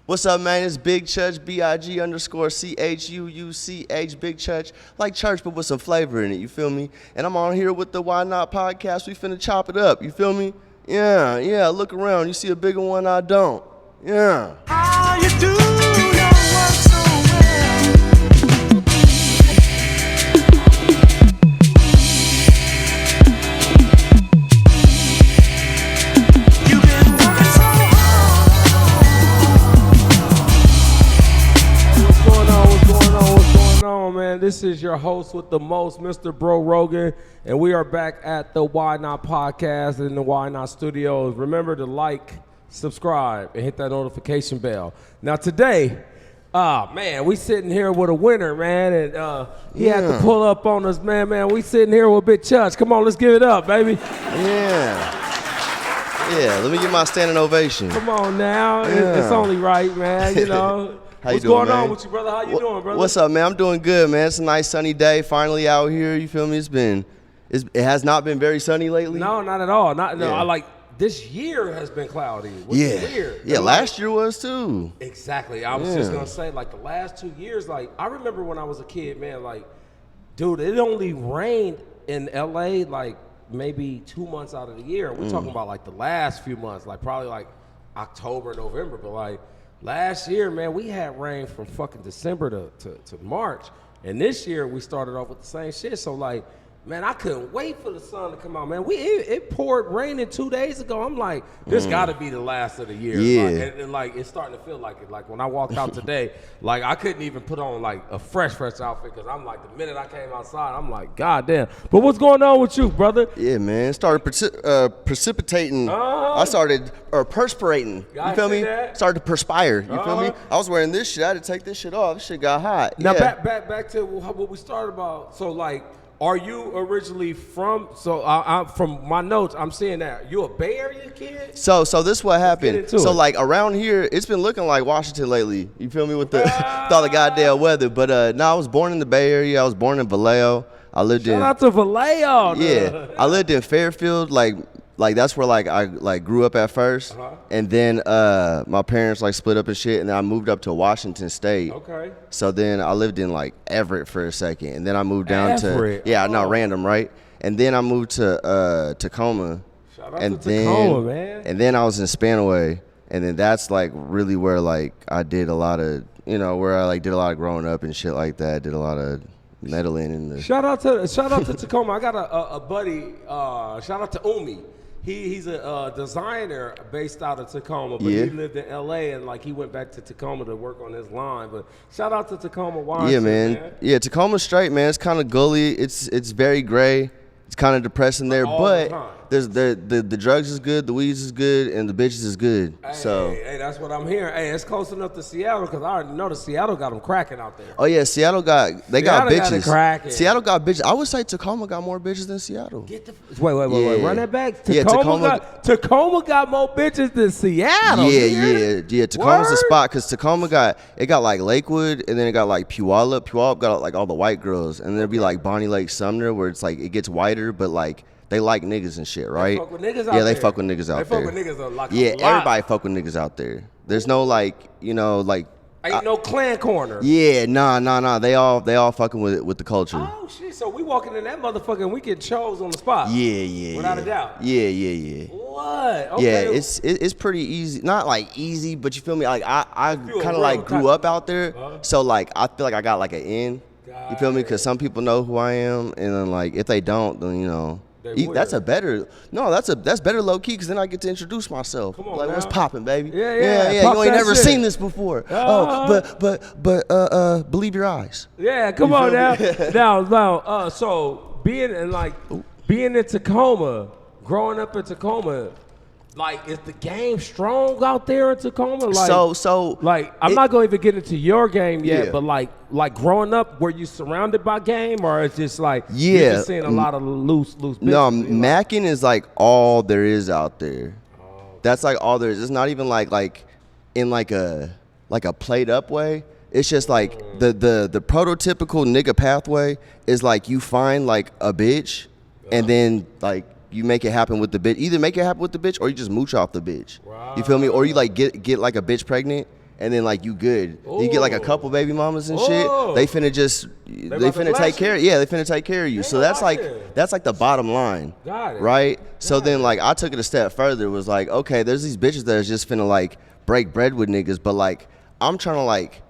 What's up, man? It's Big Church, BIG _ CHUUCH, Big Church. Like church, but with some flavor in it, you feel me? And I'm on here with the Why Not podcast. We finna chop it up, you feel me? Yeah, look around. You see a bigger one, I don't. Yeah. How you do your work so well. You've been working so What's going on, man? This is your host with the most, Mr. Bro Rogan, and we are back at the Why Not podcast in the Why Not studios. Remember to like, subscribe, and hit that notification bell. Now today, man, we sitting here with a winner, man, and he had to pull up on us, man. We sitting here with Big CHUUCH. Come on, let's give it up, baby. Yeah, let me get my standing ovation. Come on now, it's only right, man, you know. How you What's doing, going man? on with you, brother? How you doing, brother? What's up, man? I'm doing good, man. It's a nice sunny day. Finally out here. You feel me? It has not been very sunny lately. No, not at all. Yeah. I like this year has been cloudy. Which is weird. Yeah, last year was too. Exactly. I was just gonna say, like the last 2 years, like I remember when I was a kid, man, like, dude, it only rained in LA like maybe 2 months out of the year. We're talking about like the last few months, like probably like October, November, but like last year, man, we had rain from fucking December to March. And this year we started off with the same shit. So like, man, I couldn't wait for the sun to come out, man. It poured rain in 2 days ago. I'm like, this gotta be the last of the year. Yeah. And like it's starting to feel like it. Like when I walked out today, like I couldn't even put on like a fresh outfit because I'm like, the minute I came outside, I'm like, God damn. But what's going on with you, brother? Yeah, man. It started precipitating. I started perspirating. I You feel see me? that. Started to perspire. You feel me? I was wearing this shit. I had to take this shit off. This shit got hot. Now yeah. back to what we started about. So like, are you originally from? So I'm from my notes. I'm seeing that you a Bay Area kid. So this what happened. into So it. like around here, it's been looking like Washington lately. You feel me with all the goddamn weather. But no, I was born in the Bay Area. I was born in Vallejo. I lived Shout out to Vallejo. Yeah, I lived in Fairfield. Like that's where like I like grew up at first, and then my parents like split up and shit, and then I moved up to Washington State. Okay. So then I lived in like Everett for a second, and then I moved down Everett? to no random, right? And then I moved to Tacoma. Shout out and to then, Tacoma, man. And then I was in Spanaway, and then that's like really where like I did a lot of where I like did a lot of growing up and shit like that. Did a lot of meddling in the. Shout out to Tacoma. I got a buddy. Shout out to Umi. He's a designer based out of Tacoma, but he lived in LA and like he went back to Tacoma to work on his line. But shout out to Tacoma, Washington. Yeah, man. Yeah, Tacoma's straight, man. It's kind of gully. It's very gray. It's kind of depressing there, All but the time. there's the drugs is good, the weeds is good, and the bitches is good. Hey, that's what I'm hearing. Hey, it's close enough to Seattle because I already know that Seattle got them cracking out there. Oh yeah, Seattle got got bitches. it cracking. Seattle got bitches. I would say Tacoma got more bitches than Seattle. Wait. Yeah. Run that back. Yeah, Tacoma got more bitches than Seattle. Yeah. Tacoma's the spot because Tacoma got like Lakewood, and then it got like Puyallup. Puyallup got like all the white girls, and there'd be like Bonnie Lake, Sumner, where it's like it gets whiter, but like they like niggas and shit, right? They fuck with niggas out they there. fuck with niggas out there. They fuck with niggas like yeah, a lot. everybody fuck with niggas out there. There's no like like. Ain't no clan corner. Yeah, nah. They all fucking with the culture. Oh shit! So we walking in that motherfucker and we get chose on the spot. Yeah. Without a doubt. Yeah. What? Okay. Yeah, it's pretty easy. Not like easy, but you feel me? Like I kind of like grew up out there, so like I feel like I got like an in. You feel me? Because some people know who I am, and then like if they don't, then that's better low key, because then I get to introduce myself. Come on, like, now. what's popping, baby? Yeah. You ain't never shit. seen this before. But believe your eyes. Yeah, come on now. now, so being in Tacoma, growing up in Tacoma, like, is the game strong out there in Tacoma? Like, I'm not gonna even get into your game yet, but like growing up, were you surrounded by game, or it's just like you're just seeing a lot of loose bitches? No, macking is like all there is out there. That's like all there is. It's not even like in like a played up way. It's just like the prototypical nigga pathway is like you find like a bitch, and then like you make it happen with the bitch. Either make it happen with the bitch or you just mooch off the bitch. Wow. You feel me? Or you like get like a bitch pregnant, and then like you good. You get like a couple baby mamas and shit. They finna take care. Yeah, they finna take care of you. So that's like the bottom line. Got it. Right. So then like I took it a step further. Was like, okay, there's these bitches that are just finna like break bread with niggas, but like I'm trying to like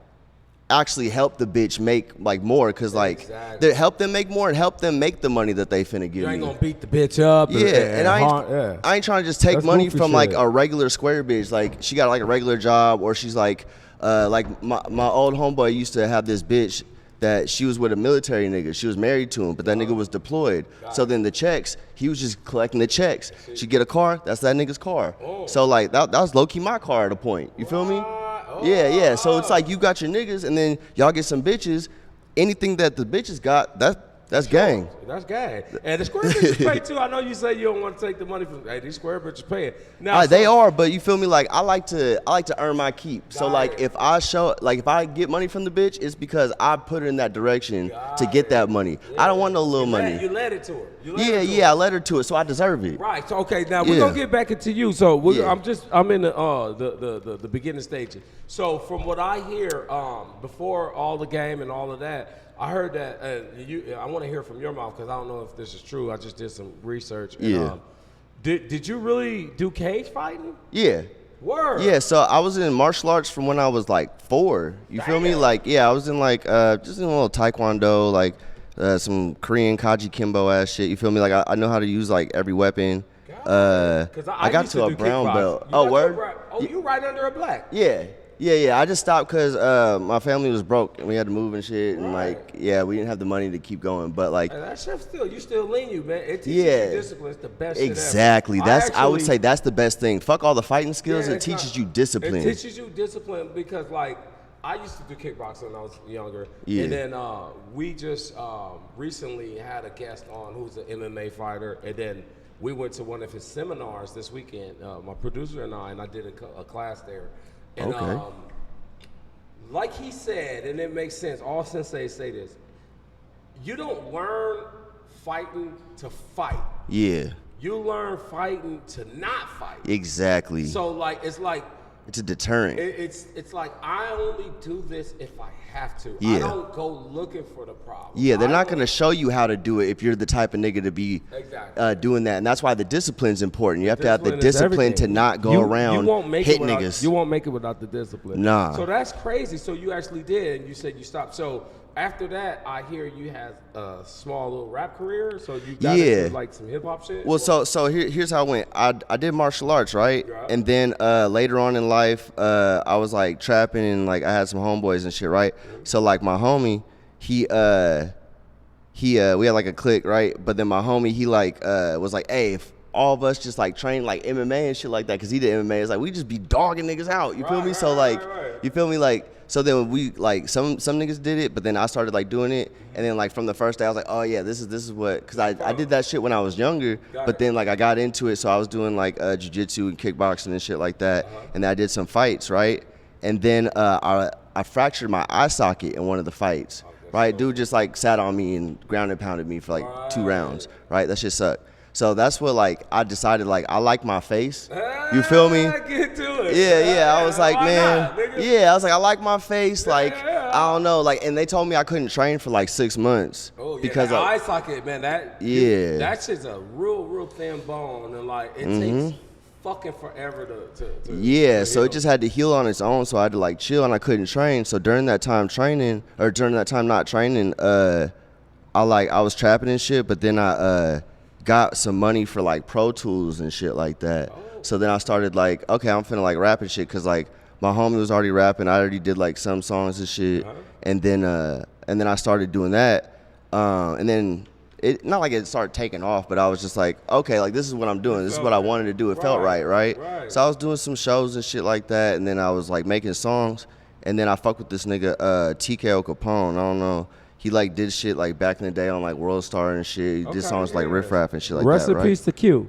actually help the bitch make like more, cause like they help them make more and help them make the money that they finna give You ain't me. gonna beat the bitch up. And I ain't trying to just take money from like shit. a regular square bitch. Like she got like a regular job, or she's like my old homeboy used to have this bitch that she was with a military nigga. She was married to him, but that nigga was deployed. So then the checks, he was just collecting the checks. She get a car, that's that nigga's car. So like that was low key my car at a point. You feel me? Yeah. So it's like you got your niggas, and then y'all get some bitches. Anything that the bitches got, that's gang. That's gang. And the square bitches pay too. I know you say you don't want to take the money from. Hey, these square bitches paying. Now They are, but you feel me? Like I like to earn my keep. So like if I get money from the bitch, it's because I put her in that direction to get that money. I don't want no little money. You led it to her. I led her to it, so I deserve it. Right. So okay, now we're gonna get back into you. So I'm in the beginning stages. So from what I hear, before all the game and all of that, I heard that. I want to hear from your mouth because I don't know if this is true. I just did some research. And, did you really do cage fighting? Yeah. Word. Yeah, so I was in martial arts from when I was like 4. You feel me? Like, yeah, I was in like just in a little taekwondo, like some Korean kaji kimbo ass shit. You feel me? Like I know how to use like every weapon. I got to a brown belt. Oh, word? You right under a black. Yeah. I just stopped because my family was broke and we had to move and shit, and like, we didn't have the money to keep going. But like, that shit you still lean you, man. It teaches you discipline. It's the best. Exactly. Shit ever. I would say that's the best thing. Fuck all the fighting skills. It teaches you discipline. It teaches you discipline because like I used to do kickboxing when I was younger, and then we just recently had a guest on who's an MMA fighter, and then we went to one of his seminars this weekend. My producer and I did a class there. And, like he said, and it makes sense, all senseis say this, you don't learn fighting to fight. Yeah. You learn fighting to not fight. Exactly. So like it's a deterrent. It's like I only do this if I have to. Yeah. I don't go looking for the problem. Yeah, they're not going to show you how to do it if you're the type of nigga to be doing that. And that's why the discipline's important. You have to have the discipline to not go around hitting niggas. You won't make it without the discipline. Nah. So that's crazy. So you actually did, and you said you stopped. So after that, I hear you had a small little rap career. So you got into like some hip hop shit. Well, so here's how it went. I did martial arts, right? Yeah. And then later on in life, I was like trapping, and like I had some homeboys and shit, right? Mm-hmm. So like my homie, we had like a clique, right? But then my homie, he like was like, hey, if all of us just like train like MMA and shit like that, because he did MMA, it's like we just be dogging niggas out. You feel me? So like, you feel me? Like, so then we like some niggas did it, but then I started like doing it, and then like from the first day I was like, oh yeah, this is what, because I did that shit when I was younger, but then like I got into it, so I was doing like jiu-jitsu and kickboxing and shit like that, and then I did some fights, right? And then I fractured my eye socket in one of the fights, right? Dude just like sat on me and ground and pounded me for like 2 rounds, right? That shit sucked. So that's what like I decided like I like my face. You feel me? Get to it. Yeah. I was like, man. I was like, I like my face. Like, yeah. I don't know. Like, and they told me I couldn't train for like 6 months. Oh yeah. Because that eye socket, man. That shit's a real thin bone, and like it takes fucking forever to so it just had to heal on its own. So I had to like chill, and I couldn't train. So during that time not training, I was trapping and shit. But then I got some money for like Pro Tools and shit like that. So then I started like, okay, I'm finna like rap and shit, cause like my homie was already rapping. I already did like some songs and shit, and then I started doing that, and then it not like it started taking off, but I was just like, okay, like this is what I'm doing. This is what I wanted to do. It felt right. So I was doing some shows and shit like that, and then I was like making songs, and then I fucked with this nigga TKO Capone. I don't know. He like did shit like back in the day on like World Star and shit. He did songs like Riff Raff and shit like that, right? Rest in peace to Q.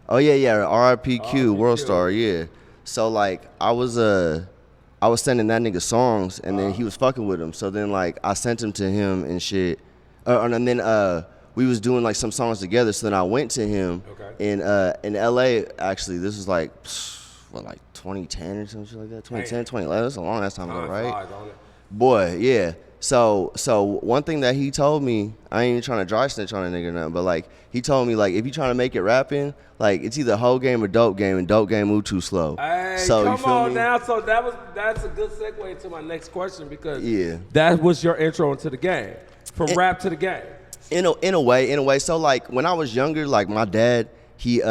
Oh yeah, R.I.P. Q, World Star, yeah. So like I was sending that nigga songs, and then he was fucking with him. So then like I sent him to him and shit, and then we was doing like some songs together. So then I went to him in L.A. Actually, this was like what, like 2010 or something like that. 2010, 2011. That's a long ass time ago, right? Flies on it. Boy, yeah. So one thing that he told me, I ain't even trying to dry snitch on a nigga or nothing, but like he told me like if you trying to make it rapping, like it's either whole game or dope game, and dope game move too slow. Hey, so you come feel on me? now. So that's a good segue into my next question because Yeah. that was your intro into the game, from rap to the game. In a way. So like when I was younger, like my dad, he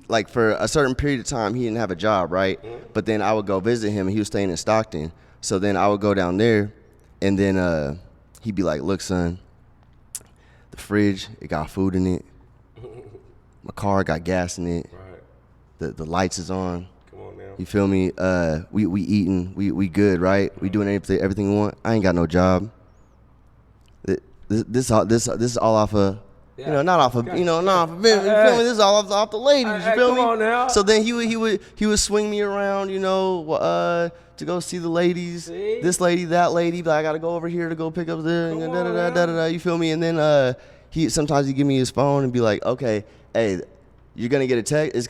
like for a certain period of time he didn't have a job, right? But then I would go visit him and he was staying in Stockton. So then I would go down there and then he'd be like, look son, the fridge, it got food in it. My car got gas in it. Right. The lights is on. Come on now. You feel me? We eating, we good, right? We doing everything we want. I ain't got no job. This is all off of, you know, not off of, you know, not off of, you feel me? This is all off the ladies, you feel me? Come on now. So then he would swing me around, you know, to go see the ladies, See? this lady, that lady. But I gotta go over here to go pick up this, Come da da on da da da. You feel me? And then sometimes he give me his phone and be like, okay, hey, you're gonna get a text. It's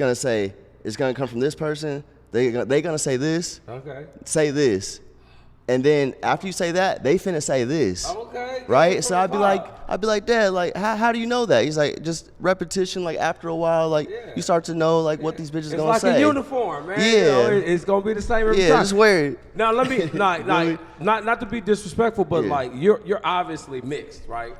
gonna come from this person. They gonna say this. Okay. Say this. And then after you say that, they finna say this. Okay. Right? So I'd be like, Dad, like, how do you know that? He's like, just repetition, like after a while, like you start to know like what these bitches gonna say. It's like a uniform, man. Yeah. You know, it's gonna be the same every Yeah, time. just wear it. Now let me not to be disrespectful, but Yeah. like you're obviously mixed, right?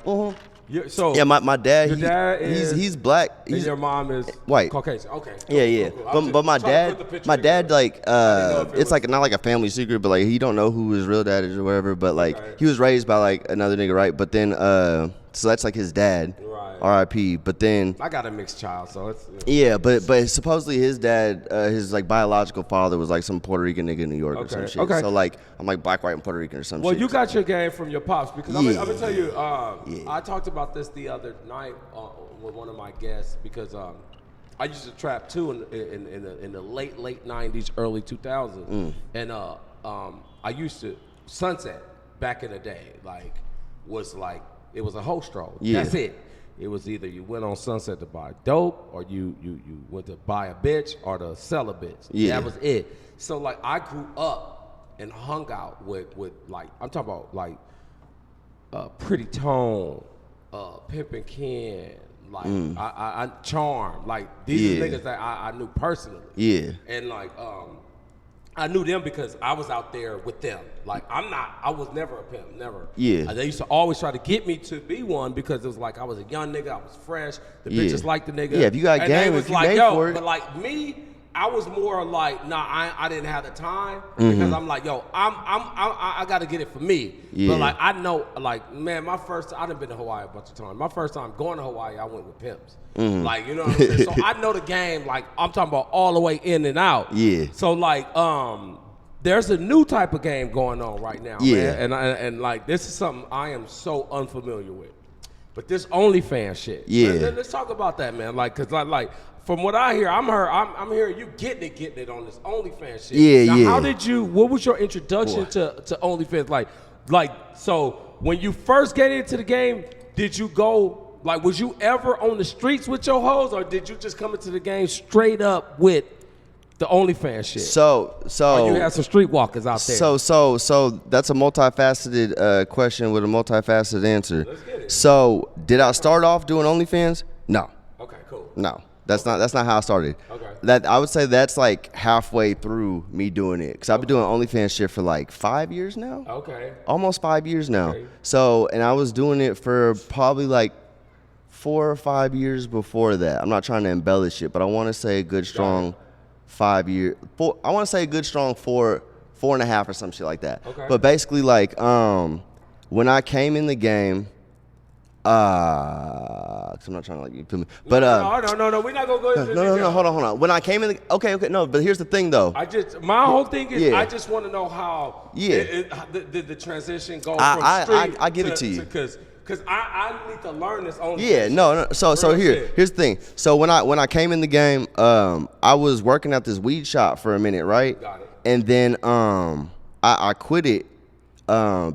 So Yeah, my dad, your dad is he's black. and your mom is white. Caucasian. Okay. Yeah. Cool. But my Trying to put the dad, picture together. like, if it it's was- like not like a family secret, but like he don't know who his real dad is or whatever. But like Okay. he was raised by like another nigga, right? But then, so that's like his dad, Right. R.I.P. But then, I got a mixed child, so it's yeah, but supposedly his dad, his like biological father was like some Puerto Rican nigga in New York or some Okay, shit. okay. So like I'm like black, white, and Puerto Rican or some Well, shit. you got your game from your pops because I'm Yeah. gonna tell you. Yeah. I talked about this the other night with one of my guests because I used to trap too in the late '90s, early 2000s, and I used to Sunset back in the day. Like was like it was a hoe stroll. Yeah. That's it. It was either you went on Sunset to buy dope, or you went to buy a bitch or to sell a bitch. Yeah. That was it. So like I grew up and hung out with like I'm talking about like Pretty Tone, Pimpin' Ken, like I Charm, like these are Yeah. niggas that I knew personally. Yeah. And like I knew them because I was out there with them. Like I was never a pimp, never. Yeah. They used to always try to get me to be one because it was like I was a young nigga, I was fresh, the Yeah. bitches liked the nigga. Yeah, if you got and game, they was if you like, made yo, for it. but like me, I was more like, nah, I didn't have the time because I'm like, yo, I got to get it for me. Yeah. But like I know, like man, I done been to Hawaii a bunch of times. My first time going to Hawaii, I went with pimps. Like you know what I'm saying. So I know the game. Like I'm talking about all the way in and out. Yeah. So like there's a new type of game going on right now, Yeah. man. And like this is something I am so unfamiliar with. But this OnlyFans shit. Yeah. Let's talk about that, man. Like, cause like from what I hear, I'm hearing you getting it on this OnlyFans shit. Yeah, now, yeah. what was your introduction to OnlyFans? Like, so when you first get into the game, did you go, like, was you ever on the streets with your hoes, or did you just come into the game straight up with the OnlyFans shit? So Or you had some streetwalkers out there. So that's a multifaceted question with a multifaceted answer. Let's get it. So did I start off doing OnlyFans? No. Okay, cool. No. That's not how I started. Okay. That I would say that's like halfway through me doing it, because I've been doing OnlyFans shit for like 5 years now. Okay. Almost 5 years now. Okay. So, and I was doing it for probably like 4 or 5 years before that. I'm not trying to embellish it, but I want to say a good strong 5 years. I want to say a good strong four and a half or some shit like that. Okay. But basically, like, when I came in the game, 'cause I'm not trying to like you feel me, but no, we're not gonna go into no, hold on. When I came in, okay, no, but here's the thing though. My whole thing is Yeah. I just want to know how the transition go from street I give it to you. because I need to learn this on. Yeah, no. So Real shit. here's the thing. So when I came in the game, I was working at this weed shop for a minute, right? Got it. And then I quit it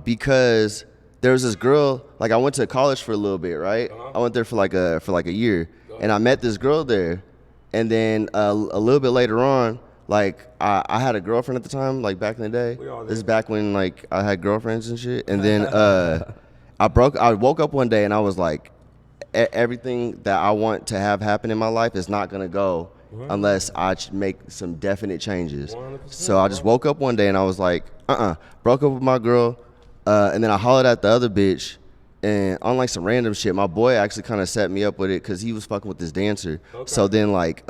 because there was this girl. Like I went to college for a little bit, right? I went there for like a year, and I met this girl there, And then a little bit later on, like I had a girlfriend at the time, like back in the day. This is back when like I had girlfriends and shit. And then I woke up one day and I was like, everything that I want to have happen in my life is not gonna go unless I make some definite changes. So I just woke up one day and I was like, broke up with my girl, and then I hollered at the other bitch. And on like some random shit, my boy actually kind of set me up with it because he was fucking with this dancer. So then like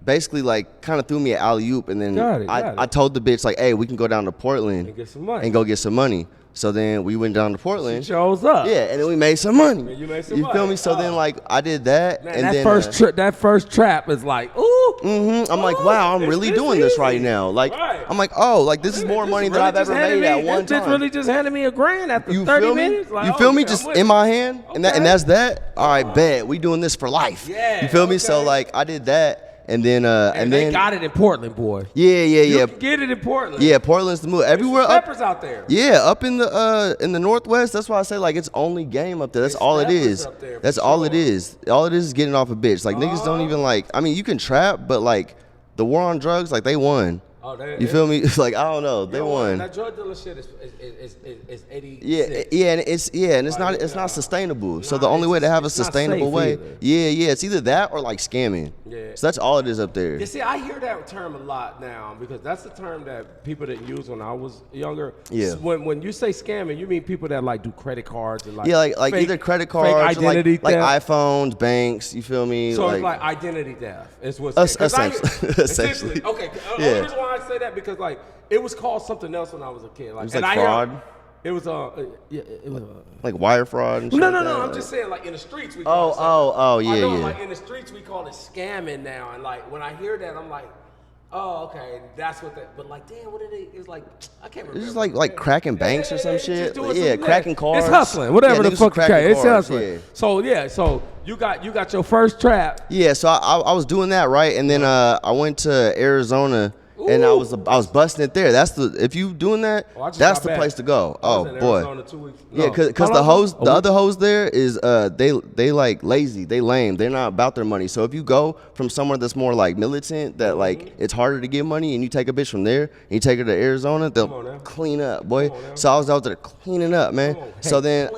basically like kind of threw me an alley-oop, and then I told the bitch like, hey, we can go down to Portland and get some money and go get some money. So then we went down to Portland. She shows up. Yeah, and then we made some money. Man, you made some you money. Feel me? So then like I did that, man, and that then that first trap is like, ooh. I'm like, wow, I'm really doing this right now. Like, I'm like, oh, like this is more money than I've ever made at one time. This bitch really just handed me $1,000 after 30 minutes. Like, you feel me? Just in my hand, and that's that. All right, bet we doing this for life. Yeah. You feel me? So like I did that. And then, and they then got it in Portland, boy. Yeah. You can get it in Portland. Yeah, Portland's the move. Everywhere up. Steppers out there. Yeah, up in the Northwest. That's why I say like it's only game up there. That's all it is. That's all it is. All it is getting off a bitch. Like niggas don't even like. I mean, you can trap, but like the war on drugs, like they won. Oh, you feel me? It's like I don't know, they won. That drug dealer shit is 80. Yeah, and it's not sustainable. So the only way to have a sustainable way, it's either that or like scamming. Yeah. So that's all it is up there. You see, I hear that term a lot now because that's the term that people didn't use when I was younger. Yeah. When you say scamming, you mean people that like do credit cards and like like fake, either credit cards, or like iPhones, banks. You feel me? So it's like identity theft. It's what's essentially. Okay. The reason why I say that because like it was called something else when I was a kid. Like, it was like fraud. It was like wire fraud. And shit no. I'm just saying like in the streets we. Yeah. Like in the streets we call it scamming now, and like when I hear that I'm like, oh okay, that's what that. But like damn, what did they? It's like I can't remember. It's just like cracking banks or some shit. Yeah, cracking cars. It's hustling, whatever the fuck. Okay, it's hustling. Yeah. So you got your first trap. Yeah, so I was doing that right, and then I went to Arizona. Ooh. And I was busting it there. That's if you doing that, that's the place to go. Oh boy, yeah, because the other hoes there is they like lazy, they lame, they're not about their money. So if you go from somewhere that's more like militant, that like it's harder to get money, and you take a bitch from there and you take her to Arizona, they'll clean up, boy. So I was out there cleaning up, man. So then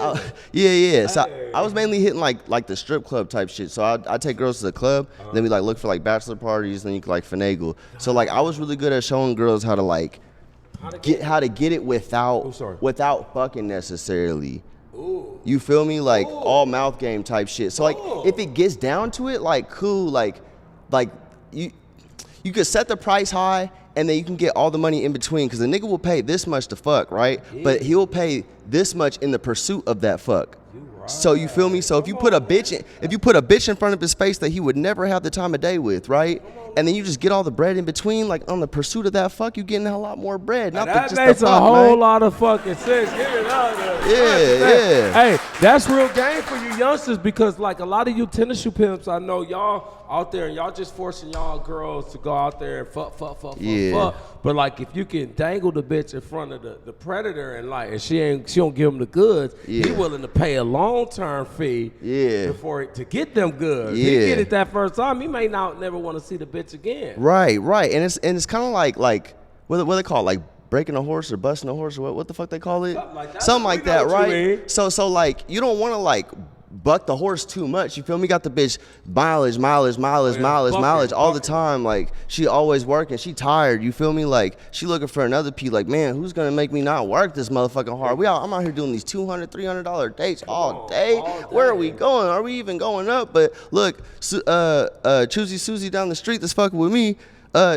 So I was mainly hitting like the strip club type shit. So I take girls to the club, then we like look for like bachelor parties, then you can like finagle. So like I was really good at showing girls how to get it without fucking necessarily. Ooh. You feel me? Like all mouth game type shit. So like if it gets down to it, like cool, like you could set the price high and then you can get all the money in between because the nigga will pay this much to fuck, right? Yeah. But he'll pay this much in the pursuit of that fuck. Right. So you feel me? So if you put a bitch in front of his face that he would never have the time of day with, right? And then you just get all the bread in between, like on the pursuit of that fuck, you getting a lot more bread. Not that just makes the fuck, a whole man. lot of fucking sense. Give it up. Yeah. Hey, that's real game for you youngsters because like a lot of you tennis shoe pimps, I know y'all out there and y'all just forcing y'all girls to go out there and fuck. But like if you can dangle the bitch in front of the predator and like and she don't give him the goods, he willing to pay a long-term fee to get them goods. He get it that first time, he may not never want to see the bitch again. Right. And it's kind of like what they call it, like breaking a horse or busting a horse or what the fuck they call it? Something like that, right? So like you don't want to like buck the horse too much. You feel me? Got the bitch mileage all the time. Like she always working. She tired. You feel me? Like she looking for another P. Like man, who's gonna make me not work this motherfucking hard? I'm out here doing these $200, $300 dates all day. Where are we going? Are we even going up? But look, Choosy Susie down the street that's fucking with me.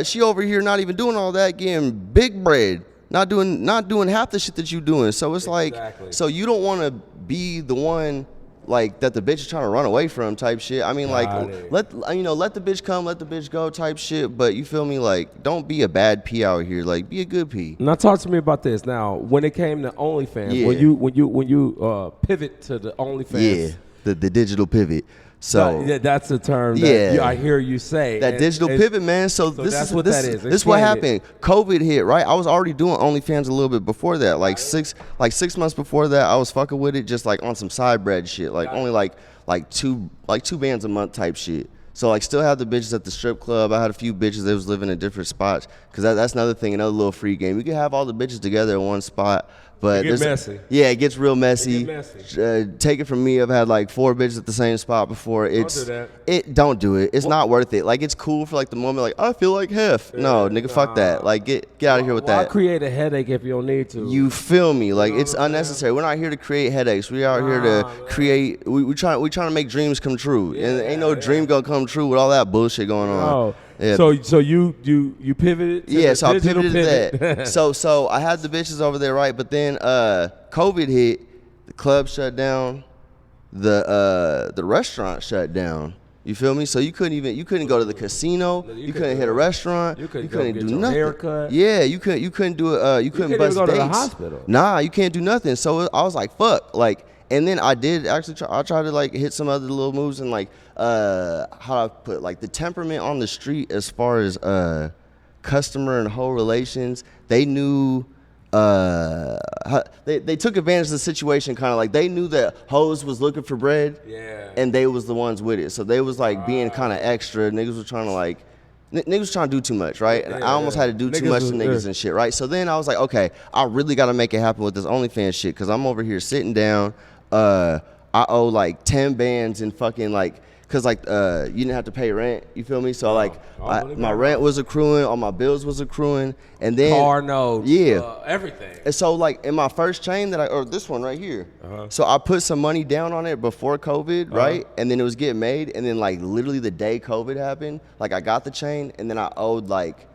She over here not even doing all that, getting big bread. Not doing half the shit that you doing. So it's like, so you don't want to be the one like that the bitch is trying to run away from type shit. I mean, like let the bitch come, let the bitch go type shit. But you feel me? Like don't be a bad P out here. Like be a good P. Now talk to me about this. Now when it came to OnlyFans, when you pivot to the OnlyFans, the digital pivot. So that's a term that I hear you say. That digital pivot, man. So this is what happened. COVID hit, right? I was already doing OnlyFans a little bit before that. Like 6 months before that, I was fucking with it just like on some side bread shit. Like only like two bands a month type shit. So like still have the bitches at the strip club. I had a few bitches that was living in different spots because that's another thing, another little free game. You can have all the bitches together in one spot, but It get messy. Yeah, it gets real messy. It get messy. Take it from me, I've had like 4 bitches at the same spot before. Don't do that. Don't do it. It's not worth it. Like it's cool for like the moment. Like I feel like hef. No, nigga, fuck that. Like get out of here with Why that. create a headache if you don't need to? You feel me? Like it's unnecessary. We're not here to create headaches. We are here to create. We trying to make dreams come true. And ain't no dream gonna come true with all that bullshit going on. Oh, Yeah. so you pivoted? To Yeah, the so I digital pivoted to pivot. that. so I had the bitches over there, right? But then COVID hit, the club shut down, the restaurant shut down. You feel me? So you couldn't go to the casino, you couldn't hit a restaurant, you couldn't get do your nothing. haircut. Yeah, you couldn't do it. You couldn't couldn't bust even go to the dates. hospital. Nah, you can't do nothing. So I was like, fuck, like. And then I did actually I tried to like hit some other little moves and like how I put like the temperament on the street as far as customer and whole relations. They knew they took advantage of the situation, kind of like they knew that hoes was looking for bread, and they was the ones with it. So they was like being kind of extra. Niggas was trying to like. Niggas was trying to do too much, right? And I almost had to do too much to niggas and shit, right? So then I was like, okay, I really got to make it happen with this OnlyFans shit because I'm over here sitting down. I owe like 10 bands and fucking like, cause like you didn't have to pay rent. You feel me? So like my rent was accruing, all my bills was accruing, and then car notes, everything. And so like in my first chain or this one right here, so I put some money down on it before COVID, right? And then it was getting made, and then like literally the day COVID happened, like I got the chain, and then I owed like,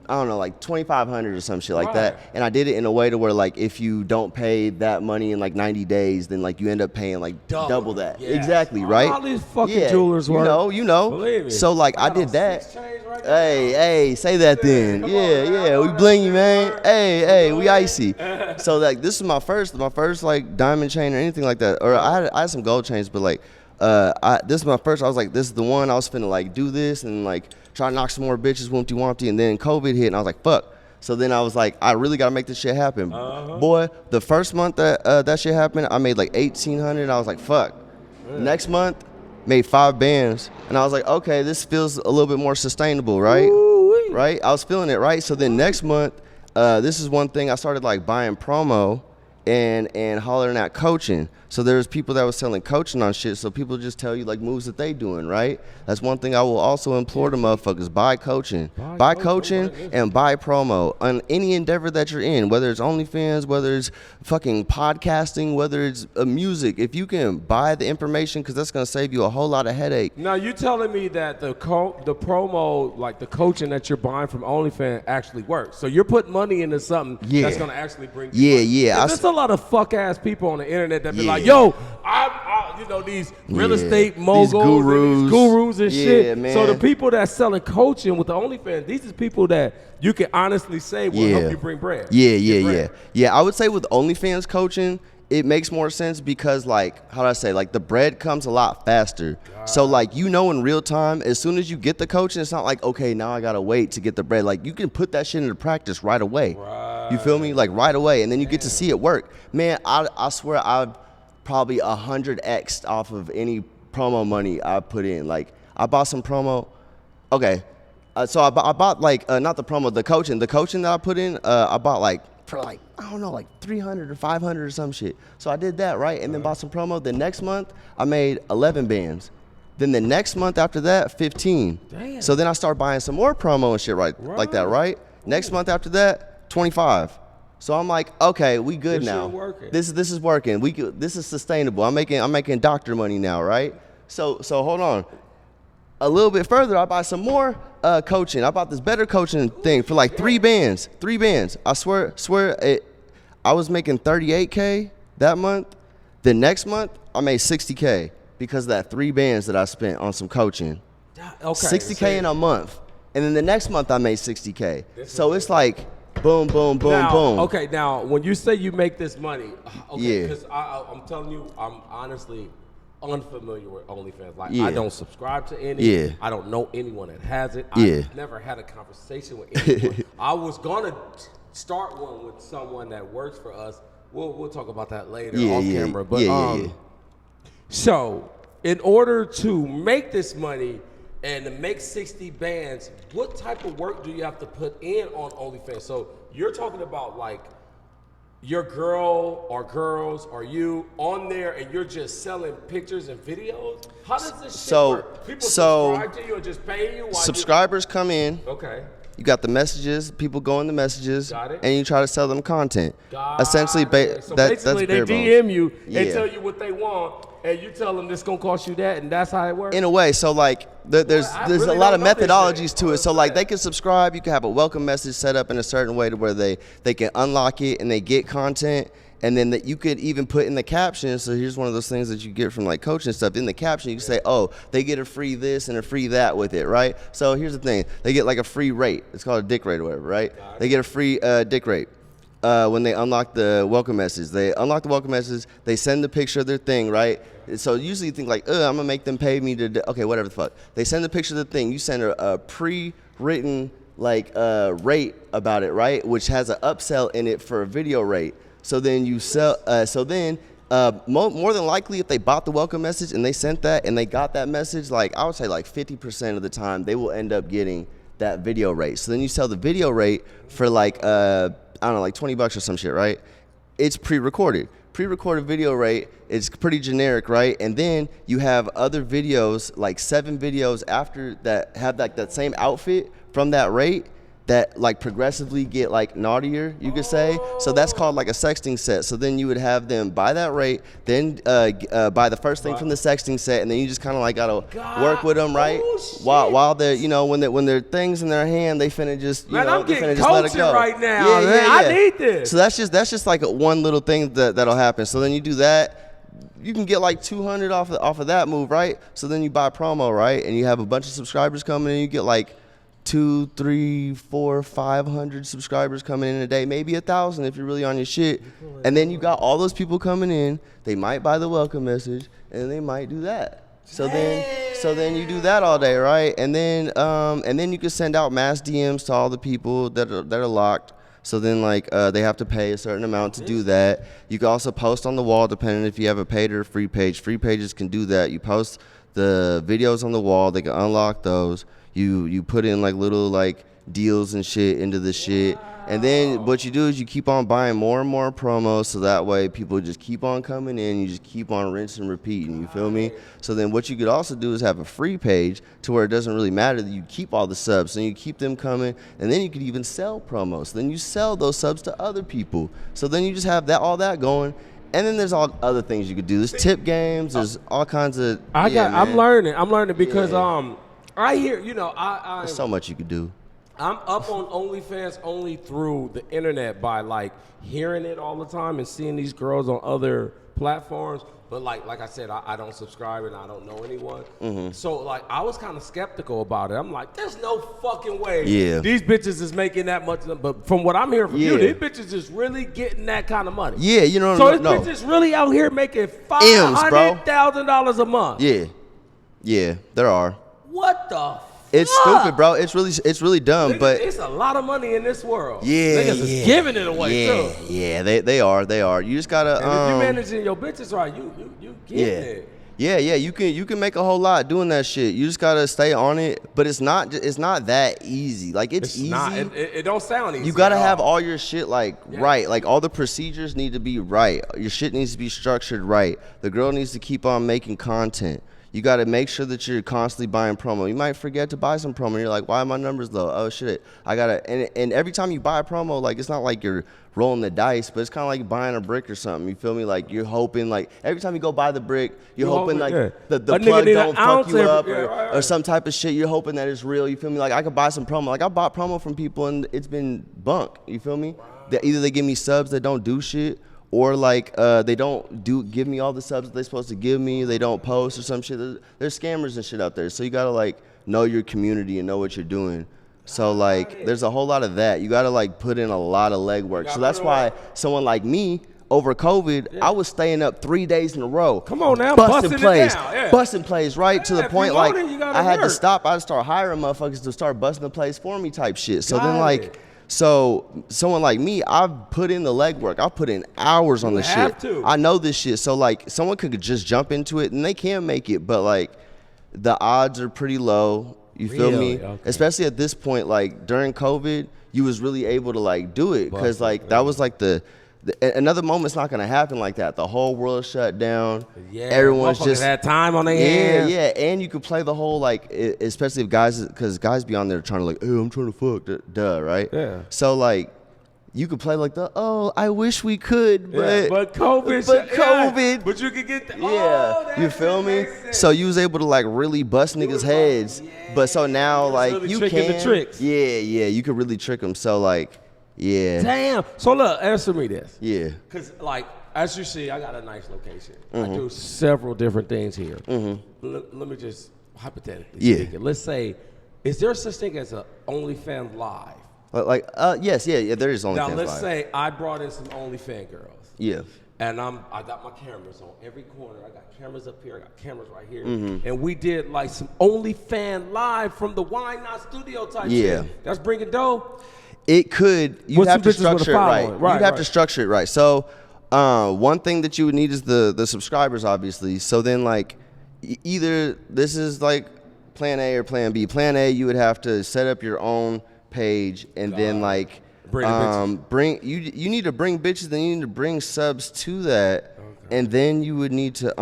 I don't know, like $2,500 or some shit like that. And I did it in a way to where like if you don't pay that money in like 90 days, then like you end up paying like double that. Yes. Exactly, right? All these fucking jewelers work. You know. Believe me. So like I did that. Right Hey, say that then. Yeah, we blingy, man. Hey, we icy. So like this is my first like diamond chain or anything like that. Or I had some gold chains, but like this is my first. I was like, this is the one. I was finna like do this and like try to knock some more bitches, wompty, and then COVID hit, and I was like, fuck. So then I was like, I really gotta make this shit happen. Boy, the first month that that shit happened, I made like $1,800. I was like, fuck. Next month, made 5 bands, and I was like, okay, this feels a little bit more sustainable, right? Ooh-wee. Right? I was feeling it, right? So then next month, this is one thing I started like buying promo and hollering at coaching. So there's people that was selling coaching on shit, so people just tell you like moves that they doing, right? That's one thing I will also implore the motherfuckers, buy coaching. Buy coaching and buy promo on any endeavor that you're in, whether it's OnlyFans, whether it's fucking podcasting, whether it's music. If you can buy the information, because that's going to save you a whole lot of headache. Now you telling me that the promo, like the coaching that you're buying from OnlyFans actually works. So you're putting money into something that's going to actually bring you money. Yeah. There's a lot of fuck ass people on the internet that be like, yo, I you know, these real estate moguls, these gurus and shit. Man. So the people that selling coaching with the OnlyFans, these is people that you can honestly say will help you bring bread. Yeah. I would say with OnlyFans coaching, it makes more sense because like, how do I say, like the bread comes a lot faster. So like, you know, in real time, as soon as you get the coaching, it's not like, okay, now I gotta wait to get the bread. Like you can put that shit into practice right away. You feel me? Like right away. And then you get to see it work. Man, I swear I've probably 100x'd off of any promo money I put in. Like I bought some promo. Okay. So I bought like, not the promo, the coaching that I put in, I bought like, for like, I don't know, like 300 or 500 or some shit. So I did that, right? And then bought some promo. The next month, I made 11 bands. Then the next month after that, 15. Damn. So then I started buying some more promo and shit like that, right? Next month after that, 25. So I'm like, okay, we good now. This is working. This is sustainable. I'm making doctor money now, right? So hold on. A little bit further, I buy some more coaching. I bought this better coaching thing for like 3 bands. 3 bands. I swear I was making 38K that month. The next month, I made 60K because of that 3 bands that I spent on some coaching. Okay. 60K in a month. And then the next month, I made 60K. So it's like boom, boom, boom, boom. Okay, now when you say you make this money, because I'm telling you, I'm honestly unfamiliar with OnlyFans. Like I don't subscribe to any. Yeah. I don't know anyone that has it. I've never had a conversation with anyone. I was gonna start one with someone that works for us. We'll talk about that later off camera. But so in order to make this money, And to make 60 bands, what type of work do you have to put in on OnlyFans? So you're talking about like your girl or girls or you on there and you're just selling pictures and videos? How does this shit work? People subscribe to you and just pay you? Subscribers come in. Okay. You got the messages, people go in the messages, Got it. and you try to sell them content. Essentially, So that's basically they bare bones. DM you and Yeah. tell you what they want, and you tell them it's gonna cost you that, and that's how it works. In a way, so like there's I a really lot of don't know this methodologies shit. to it. So like they can subscribe, you can have a welcome message set up in a certain way to where they can unlock it and they get content. And then that you could even put in the caption. So here's one of those things that you get from like coaching stuff. In the caption, you can say, oh, they get a free this and a free that with it, right? So here's the thing. They get like a free rate. It's called a dick rate or whatever, right? They get a free dick rate when they unlock the welcome message. They unlock the welcome message. They send the picture of their thing, right? So usually you think like, I'm going to make them pay me to, okay, whatever the fuck. They send the picture of the thing. You send a pre-written like rate about it, right? Which has an upsell in it for a video rate. So then you sell. More than likely, if they bought the welcome message and they sent that and they got that message, like I would say, like 50% of the time, they will end up getting that video rate. So then you sell the video rate for like I don't know, like $20 or some shit, right? It's pre-recorded. Pre-recorded video rate is pretty generic, right? And then you have other videos, like 7 videos after that have like that same outfit from that rate, that like progressively get like naughtier, you could say. So that's called like a sexting set. So then you would have them buy that rate, then buy the first thing from the sexting set, and then you just kind of like gotta work with them, right? While they're, you know, when they're things in their hand, they finna just, you know, I'm they getting finna just let it coaching go. right now, man. I need this. So that's just like one little thing that'll happen. So then you do that. You can get like 200 off of that move, right? So then you buy promo, right? And you have a bunch of subscribers coming in, you get like 200, 300, 400, 500 subscribers coming in a day, maybe 1,000 if you're really on your shit. And then you got all those people coming in. They might buy the welcome message, and they might do that. So then you do that all day, right? And then you can send out mass DMs to all the people that are locked. So then like they have to pay a certain amount to do that. You can also post on the wall, depending if you have a paid or a free page. Free pages can do that. You post the videos on the wall. They can unlock those. You put in like little like deals and shit into the shit. And then what you do is you keep on buying more and more promos, so that way people just keep on coming in. You just keep on rinsing and repeating, you feel me? So then what you could also do is have a free page to where it doesn't really matter that you keep all the subs, and you keep them coming, and then you could even sell promos. Then you sell those subs to other people. So then you just have all that going. And then there's all other things you could do. There's tip games, there's all kinds of I'm learning because I hear, you know, there's so much you could do. I'm up on OnlyFans only through the internet by like hearing it all the time and seeing these girls on other platforms. But like I said, I don't subscribe and I don't know anyone. Mm-hmm. So like I was kind of skeptical about it. I'm like, there's no fucking way these bitches is making that much. But from what I'm hearing from you, these bitches is really getting that kind of money. Yeah, you know. So these bitches really out here making $500,000 a month. Yeah, there are. What the? It's stupid, bro. It's really dumb, Niggas, but it's a lot of money in this world. Niggas is giving it away too. Yeah, they are. You just gotta. And if you managing your bitches right, you getting it. Yeah. You can make a whole lot doing that shit. You just gotta stay on it, but it's not that easy. Like it's easy. Not, it don't sound easy. You gotta have all your shit right. Like all the procedures need to be right. Your shit needs to be structured right. The girl needs to keep on making content. You got to make sure that you're constantly buying promo. You might forget to buy some promo. And you're like, why are my numbers low? Oh, shit. I got to. And every time you buy a promo, like, it's not like you're rolling the dice, but it's kind of like buying a brick or something. You feel me? Like, you're hoping, like, every time you go buy the brick, you're hoping, like, the plug don't fuck you up or some type of shit. You're hoping that it's real. You feel me? Like, I could buy some promo. Like, I bought promo from people, and it's been bunk. You feel me? Either they give me subs that don't do shit, or like they don't give me all the subs that they're supposed to give me. They don't post or some shit. There's scammers and shit out there. So you gotta like know your community and know what you're doing. So like there's a whole lot of that. You gotta like put in a lot of legwork. So that's why someone like me over COVID, I was staying up 3 days in a row. Come on now, busting plays, down. busting plays right to the point like I had to stop. I had to start hiring motherfuckers to start busting the plays for me type shit. So then like. So someone like me, I've put in the legwork. I've put in hours on the shit. I know this shit. So like someone could just jump into it and they can make it, but like the odds are pretty low. You feel me? Really? Okay. Especially at this point, like during COVID, you was really able to like do it because like that was like another moment's not gonna happen like that. The whole world shut down. Yeah, everyone's just had time on their hands. Yeah, and you could play the whole like, especially if guys, because guys be on there trying to like, oh, I'm trying to fuck, duh, right? Yeah. So like, you could play like I wish we could, but COVID. But you could get you feel me? So you was able to like really bust niggas' heads, but so now like really you tricking can, the tricks. yeah, you could really trick them. So like, yeah, Damn. So look, answer me this. yeah, Because, like, as you see, I got a nice location. Mm-hmm. I do several different things here. Let me just hypothetically Yeah. speaking. Let's say, is there such thing as a OnlyFans Live? like yes, yeah, there is only. Now, let's say I brought in some OnlyFans girls. yeah, And I got my cameras on every corner. I got cameras up here. I got cameras right here. Mm-hmm. And we did like some OnlyFans Live from the Why Not Studio type Yeah. shit. That's bringing dough. it could. You'd With have some to bitches with a structure it right. following. Right, You'd have right. to structure it right. So one thing that you would need is the subscribers, obviously. So then like either this is like plan A or plan B. Plan A, you would have to set up your own page and then like Bring the bitches. you need to bring bitches, then you need to bring subs to that, and then you would need to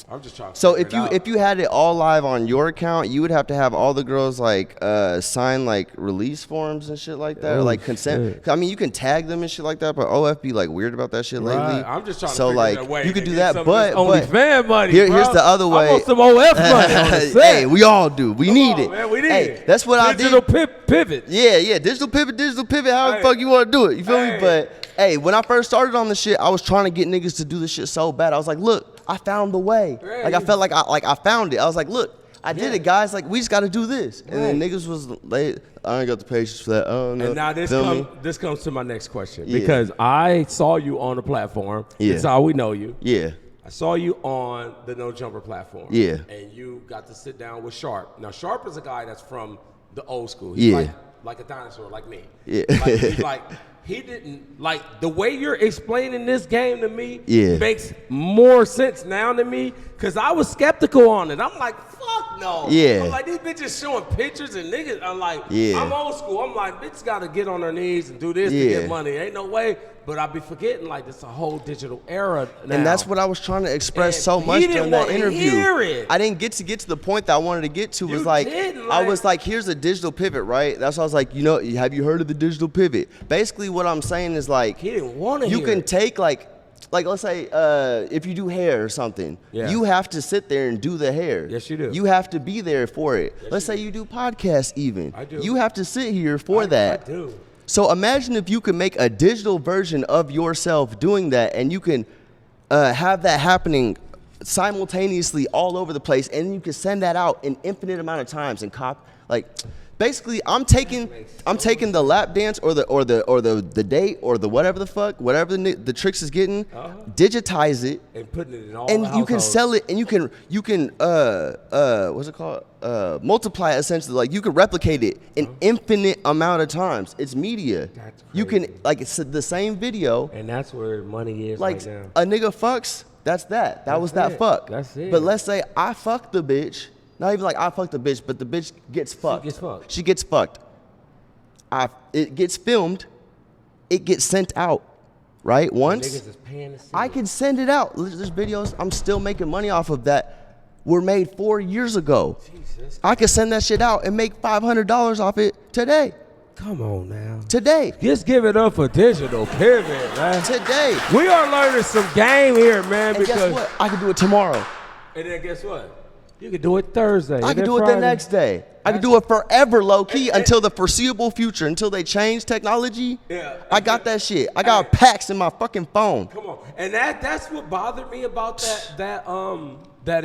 I'm just trying to So figure it out. if you had it all live on your account, you would have to have all the girls like sign like release forms and shit like that, or like consent. shit. I mean, you can tag them and shit like that, but OF be like weird about that shit lately. Right. I'm just trying to so figure like that way you could to do get that, some of but this OnlyFans money, here's bro. the other way. I want some OF money on the set. Hey, we all do. We Come need on, it. man, we need hey, it. that's what Digital I did. pivot. Yeah, digital pivot. However the Hey. fuck you want to do it. You feel me? Hey. But hey, when I first started on this shit, I was trying to get niggas to do this shit so bad. I was like, look, I found the way. Right. Like I felt like I found it. I was like, look, I did Yeah. it, guys. Like we just got to do this. And then niggas was like, I ain't got the patience for that. Oh no. And now this comes to my next question. Yeah. Because I saw you on the platform. Yeah. That's how we know you. Yeah. I saw you on the No Jumper platform. Yeah. And you got to sit down with Sharp. Now, Sharp is a guy that's from the old school. He's Yeah. like a dinosaur, like me. Yeah. He didn't, like, the way you're explaining this game to me Yeah. makes more sense now to me, because I was skeptical on it. I'm like, fuck no. Yeah. I'm like, these bitches showing pictures and niggas. I'm like, Yeah. I'm old school. I'm like, bitches got to get on their knees and do this to Yeah. get money. Ain't no way. But I be forgetting, like, it's a whole digital era now. And that's what I was trying to express And so he much didn't during that wanna interview. hear it. I didn't get to the point that I wanted to get to. Was You like, didn't, I like- was like, here's a digital pivot, right? That's why I was like, have you heard of the digital pivot? Basically, what I'm saying is like, He didn't want to hear you can it. take like let's say if you do hair or something, Yeah. you have to sit there and do the hair. Yes, you do. You have to be there for it. Let's say you do podcasts even. I do. You have to sit here for that. I do. So imagine if you could make a digital version of yourself doing that, and you can have that happening simultaneously all over the place, and you can send that out an infinite amount of times and basically I'm taking the lap dance or the date or the whatever the fuck, whatever the tricks is getting, digitize it, And putting it in all and the you can households. sell it, and you can what's it called? Multiply it essentially. Like you can replicate it an infinite amount of times. It's media. That's You can crazy. like it's the same video. And that's where money is Like right now. a nigga fucks. That was That's that it. fuck. That's it. But let's say I fuck the bitch. Not even like I fucked the bitch, but the bitch gets fucked. gets fucked. She gets fucked. It gets filmed. It gets sent out. Right? Once. Niggas is paying to see I it. can send it out. There's videos I'm still making money off of that were made 4 years ago. Jesus. I could send that shit out and make $500 off it today. Come on now. Today. Just give it up for digital pivot, man. Today. We are learning some game here, man. And because guess what? I can do it tomorrow. And then guess what? You can do it Thursday. I and can then do it Friday. the next day. I can do it forever, low key, until the foreseeable future, until they change technology. Yeah. I got that shit. I got packs in my fucking phone. Come on. And that's what bothered me about that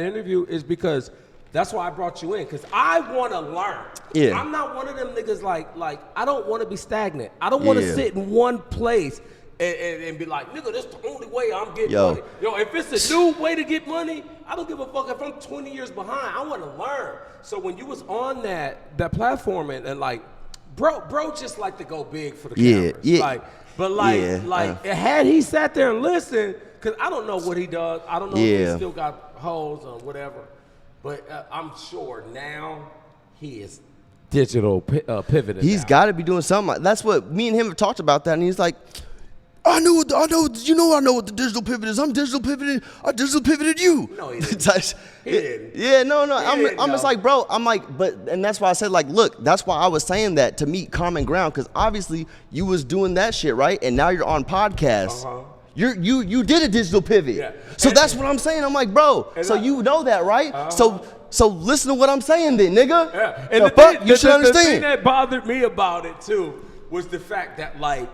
interview, is because that's why I brought you in, because I want to learn. Yeah. I'm not one of them niggas like I don't want to be stagnant. I don't want to Yeah. sit in one place and be like, nigga, this the only way I'm getting Yo. money. Yo, if it's a new way to get money, I don't give a fuck if I'm 20 years behind. I want to learn. So when you was on that platform and like, bro just like to go big for the Yeah, cameras. yeah. Had he sat there and listened, because I don't know what he does. I don't know if Yeah. he still got hoes or whatever. But I'm sure now he is digital pivoting. He's got to be doing something. That's what me and him have talked about that, and he's like, I know what the digital pivot is. I'm digital pivoted. I digital pivoted you. No, he didn't. He didn't. Yeah, no. I'm just like, bro. I'm like, and that's why I said, like, look, that's why I was saying that to meet common ground, because obviously you was doing that shit, right? And now you're on podcasts. Uh-huh. You did a digital pivot. Yeah. So that's what I'm saying. I'm like, bro. So you know that, right? So listen to what I'm saying, then, nigga. Yeah. And you should understand. The thing that bothered me about it too was the fact that, like,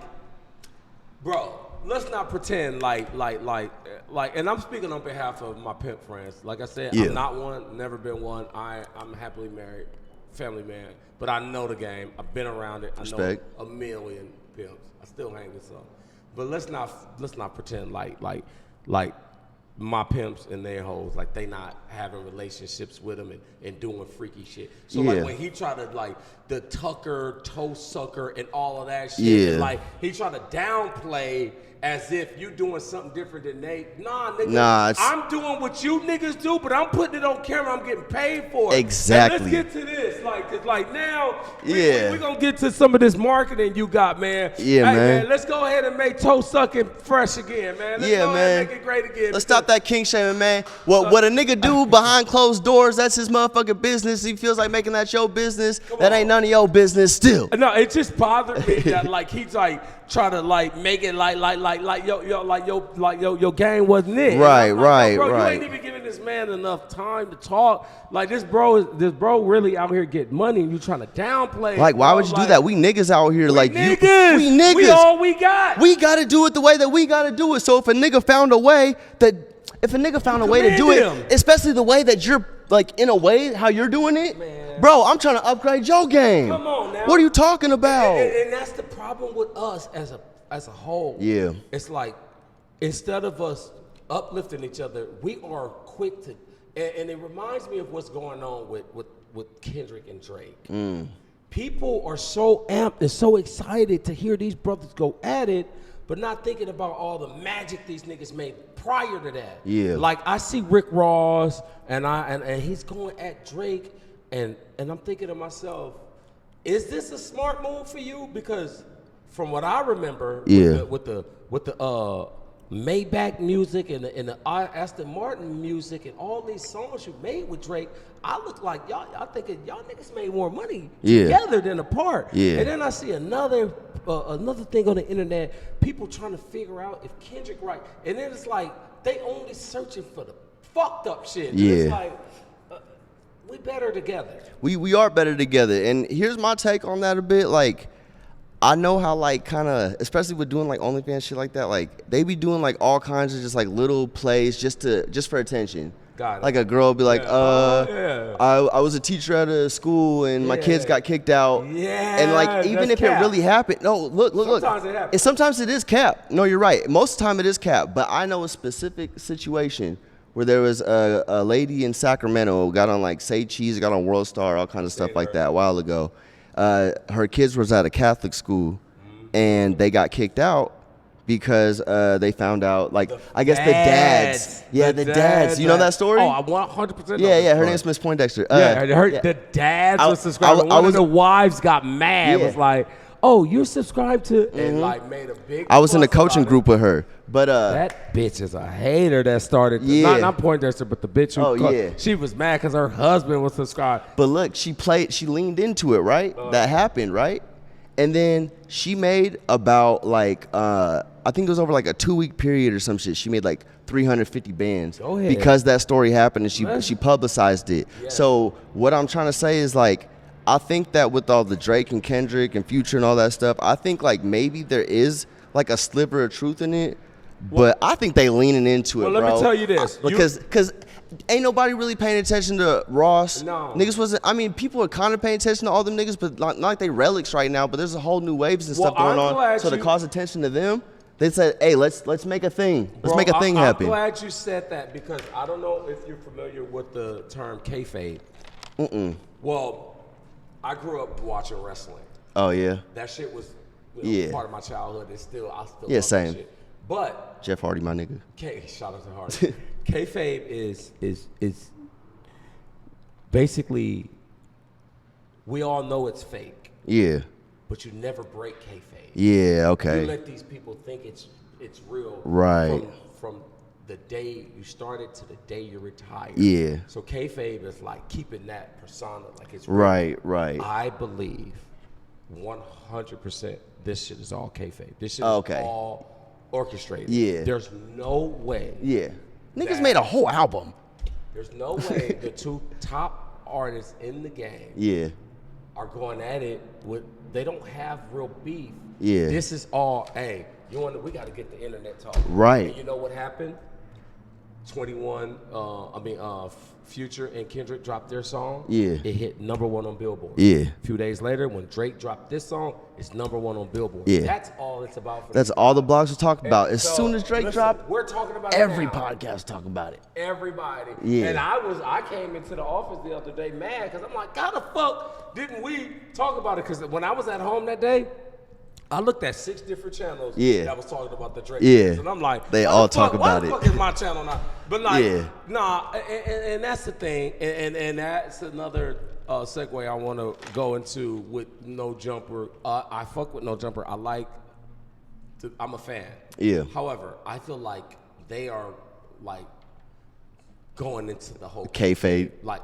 bro, let's not pretend like, and I'm speaking on behalf of my pimp friends. Like I said, I'm not one, never been one. I'm happily married, family man, but I know the game. I've been around it. I know a million pimps. I still hang with some. But let's not pretend like my pimps and their hoes, like they not having relationships with them and doing freaky shit. So like when he tried to like the Tucker toe sucker and all of that shit, and like he tried to downplay as if you doing something different than they. Nah, nigga, I'm doing what you niggas do, but I'm putting it on camera. I'm getting paid for it. Exactly. And let's get to this, like, cause like now we gonna get to some of this marketing you got, man. Yeah, hey, man. Let's go ahead and make toe sucking fresh again, man. Let's go ahead and make it great again. Let's stop that king shaming, man. What a nigga do behind closed doors, that's his motherfucking business. He feels like making that your business. That ain't none of your business still. No, it just bothered me that like he's like trying to like make it like your game wasn't it. Right, like, right, bro, right. You ain't even giving this man enough time to talk. Like this bro really out here getting money and you trying to downplay. Like, why would you do that? We niggas out here, like niggas. we niggas. We all we got. We gotta do it the way that we gotta do it. So if a nigga found a way to do it, especially the way that you're like in a way how you're doing it, man. Bro, I'm trying to upgrade your game. Come on now. What are you talking about? And that's the problem with us as a whole. Yeah. It's like instead of us uplifting each other, we are quick to, and it reminds me of what's going on with Kendrick and Drake. People are so amped and so excited to hear these brothers go at it, but not thinking about all the magic these niggas made prior to that. Yeah. Like I see Rick Ross and he's going at Drake, and I'm thinking to myself, is this a smart move for you? Because from what I remember, with the Maybach music and the Aston Martin music and all these songs you made with Drake, I look like y'all thinking y'all niggas made more money together than apart. Yeah. And then I see another thing on the internet, people trying to figure out if Kendrick right, and then it's like they only searching for the fucked up shit. Yeah. It's like we better together. We are better together. And here's my take on that a bit. Like, I know how, like, kind of, especially with doing like OnlyFans shit like that, like they be doing like all kinds of just like little plays just for attention. Got it. Like a girl be like, I was a teacher at a school and my kids got kicked out. Yeah. And like even if cap. it really happened, no, look. Sometimes it happens. Sometimes it is cap. No, you're right. Most of the time it is cap. But I know a specific situation where there was a lady in Sacramento, got on like Say Cheese, got on World Star, all kinds of stuff like that a while ago. Her kids was at a Catholic school, and they got kicked out because they found out, like, I guess the dads. Yeah, the dads. You know that story? Oh, I 100% Yeah, her name's Miss Poindexter. The dads was subscribing. One of the wives got mad, was like, oh, you're subscribed to, and like made a big I was in a coaching group with her. But that bitch is a hater that started not Poindexter, but the bitch who she was mad because her husband was subscribed. But look, she leaned into it, right? That happened, right? And then she made about like I think it was over like a 2-week period or some shit. She made like 350 bands because that story happened and she publicized it. Yeah. So what I'm trying to say is like, I think that with all the Drake and Kendrick and Future and all that stuff, I think like maybe there is like a sliver of truth in it, but I think they leaning into it, bro. Well, let me tell you this. Because ain't nobody really paying attention to Ross. No. Niggas wasn't, I mean, people are kind of paying attention to all them niggas, but not like they relics right now, but there's a whole new waves and stuff going on. So to cause attention to them, they said, hey, let's make a thing. Let's make a thing happen. I'm glad you said that because I don't know if you're familiar with the term kayfabe. Well, I grew up watching wrestling. Oh yeah. That shit was part of my childhood. I still love same. That shit. But Jeff Hardy, my nigga. Shout out to Hardy. Kayfabe is basically, we all know it's fake, Yeah. but you never break kayfabe. Yeah. Okay. You let these people think it's real. Right. From the day you started to the day you retire. Yeah. So kayfabe is like keeping that persona like it's real. Right. Right. I believe 100% this shit is all kayfabe. This shit Okay. is all orchestrated. Yeah. There's no way. Yeah. Niggas That- made a whole album. There's no way the two top artists in the game Yeah. are going at it with. They don't have real beef. Yeah. This is all. Hey, we got to get the internet talking. Right. And you know what happened? 21. Future and Kendrick dropped their song. Yeah. It hit #1 on Billboard. Yeah. A few days later, when Drake dropped this song, it's #1 on Billboard. Yeah. That's all it's about. For That's these all the blogs will talk about. As So, soon as Drake listen, dropped, we're talking about it every now. podcast talk about it. Everybody. Yeah. And I came into the office the other day mad because I'm like, how the fuck didn't we talk about it? Because when I was at home that day, I looked at 6 different channels Yeah. that was talking about the Drake Yeah. news, and I'm like, They why all the fuck- talk about why it. the fuck is my channel not? But like, Yeah. nah, and that's the thing, and that's another segue I want to go into with No Jumper. I fuck with No Jumper. I'm a fan. Yeah. However, I feel like they are like going into the whole Kayfabe. Like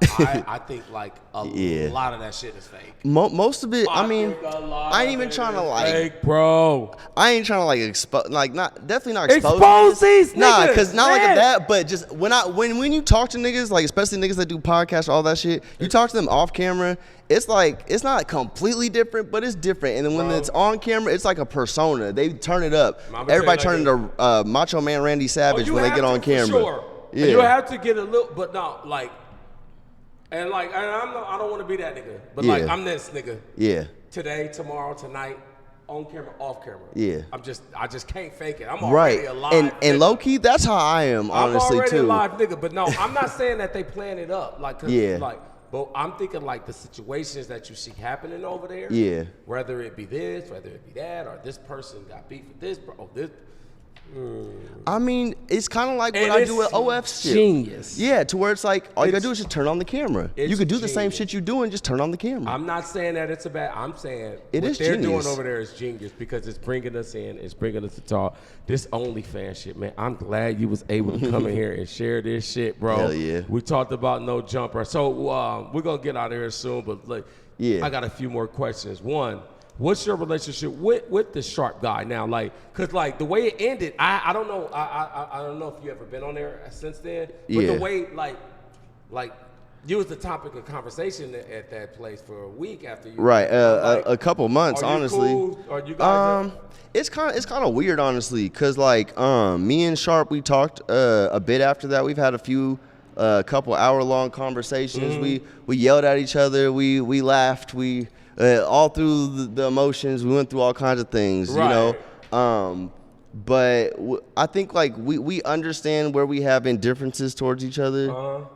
I think like a Yeah. lot of that shit is fake. Most of it, I mean, think a lot I ain't of even it trying to is like, fake, bro. I ain't trying to like expose, like not, definitely not expose. Expose these Nah, niggas, cause not like man. that, but just when you talk to niggas, like especially niggas that do podcasts, all that shit, you talk to them off camera, it's like, it's not completely different, but it's different. And then when Bro. it's on camera, it's like a persona. They turn it up. I'ma Everybody tell turn you like into Macho Man Randy Savage you when they have get to, on for camera. Sure. Yeah. You have to get a little, but no, like, and I don't want to be that nigga, but like Yeah. I'm this nigga. Yeah. Today, tomorrow, tonight, on camera, off camera. Yeah. I just can't fake it. I'm already Right. a live And nigga. low key, that's how I am, honestly, I'm already too. a live nigga, but no, I'm not saying that they plan it up. Like, 'cause, Yeah. like, but I'm thinking like the situations that you see happening over there. Yeah. Whether it be this, whether it be that, or this person got beef with this, bro. This. I mean, it's kind of like what And I it's do with OF shit. genius. Yeah, to where it's like, all you gotta It's- do is just turn on the camera. You it's could do the same genius. shit you doing, just turn on the camera. I'm not saying that it's a bad. I'm saying It what is they're genius. doing over there is genius because it's bringing us in. It's bringing us to talk. This OnlyFans shit, man. I'm glad you was able to come in here and share this shit, bro. Hell yeah. We talked about No Jumper, so we're gonna get out of here soon. But look, Yeah. I got a few more questions. One. What's your relationship with the Sharp guy now? Like, cause like the way it ended, I don't know. I don't know if you ever been on there since then. But Yeah. the way like you was the topic of conversation at that place for a week after you. Right, Like, a couple months, are you honestly. cool? Are you guys? It's kind of weird, honestly, cause like me and Sharp, we talked a bit after that. We've had a few couple hour-long conversations. Mm-hmm. We yelled at each other. We laughed. We all through the emotions. We went through all kinds of things, Right. you know. But I think like we understand where we have indifferences towards each other,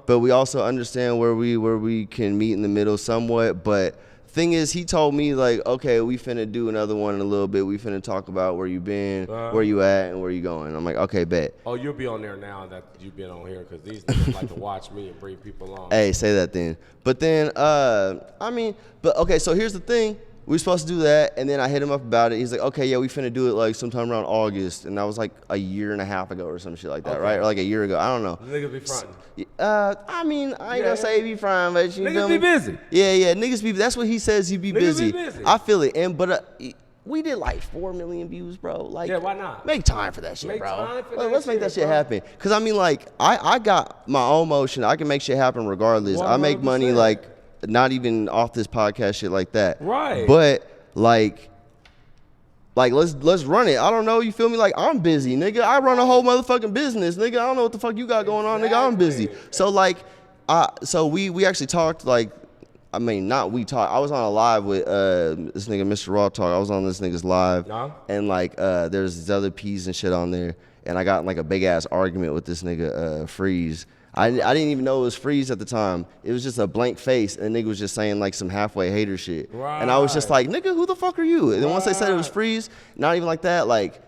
but we also understand where we can meet in the middle somewhat. But thing is, he told me like, okay, we finna do another one in a little bit. We finna talk about where you been, where you at, and where you going. I'm like, okay, bet. Oh, you'll be on there now that you've been on here because these niggas like to watch me and bring people on. Hey, say that then. But then, I mean, but okay, so here's the thing. We were supposed to do that, and then I hit him up about it. He's like, okay, yeah, we finna do it like sometime around August. And that was like a year and a half ago or some shit like that, Okay. right? Or like a year ago. I don't know. Niggas be fronting. I mean, I ain't gonna say be fine, but you Niggas feel be me? busy. Yeah, niggas be. That's what he says. He be Niggas busy. be busy. I feel it. But we did like 4 million views, bro. Like, Yeah, why not? Make time for that shit, Make bro. time for that Let's make that shit, shit bro. happen. Cause I mean, like, I got my own motion. I can make shit happen regardless. I make money 100%. like not even off this podcast shit like that. Right. But like let's run it. I don't know, you feel me? Like, I'm busy, nigga. I run a whole motherfucking business, nigga. I don't know what the fuck you got going on, nigga. I'm busy. So like, so we actually talked like, I mean, not we talked. I was on a live with this nigga, Mr. Raw Talk. I was on this nigga's live, and like there's these other P's and shit on there, and I got in like a big ass argument with this nigga Freeze. I didn't even know it was Freeze at the time. It was just a blank face, and the nigga was just saying like some halfway hater shit. And I was just like, nigga, who the fuck are you? And then once they said it was Freeze, not even like that, like,